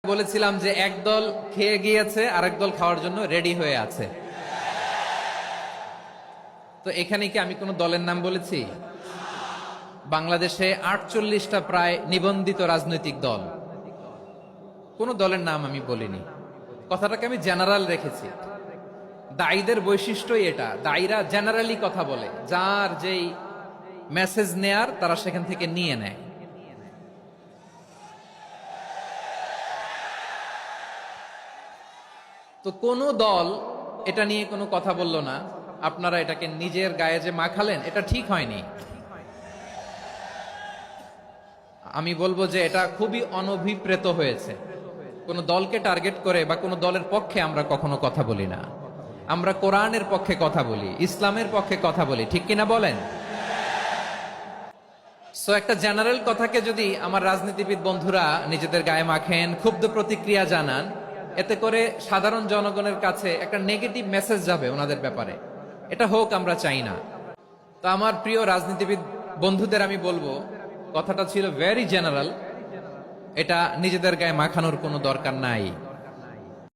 বলেছিলাম যে একদল খেয়ে গিয়েছে আরেক দল খাওয়ার জন্য রেডি হয়ে আছে। তো এখানে কি আমি কোনো দলের নাম বলেছি? বাংলাদেশে 48টা প্রায় নিবন্ধিত রাজনৈতিক দল, কোন দলের নাম আমি বলিনি। কথাটাকে আমি জেনারেল রেখেছি। দায়ীদের বৈশিষ্ট্যই এটা, দায়ীরা জেনারেলি কথা বলে, যার যেই মেসেজ নেয়ার তারা সেখান থেকে নিয়ে নেয়। তো কোন দল এটা নিয়ে কোনো কথা বলল না, আপনারা এটাকে নিজের গায়ে যে মাখালেন এটা ঠিক হয়নি। আমি বলবো যে এটা খুবই অনভিপ্রেত হয়েছে। কোন দলকে টার্গেট করে বা কোন দলের পক্ষে আমরা কখনো কথা বলি না। আমরা কোরআনের পক্ষে কথা বলি, ইসলামের পক্ষে কথা বলি, ঠিক কিনা বলেন? সো একটা জেনারেল কথাকে যদি আমার রাজনীতিবিদ বন্ধুরা নিজেদের গায়ে মাখেন, ক্ষুব্ধ প্রতিক্রিয়া জানান, এতে করে সাধারণ জনগণের কাছে একটা নেগেটিভ মেসেজ যাবে ওনাদের ব্যাপারে। এটা হোক আমরা চাই না। তো আমার প্রিয় রাজনীতিবিদ বন্ধুদের আমি বলবো, কথাটা ছিল ভেরি জেনারেল, এটা নিজেদের গায়ে মাখানোর কোনো দরকার নাই।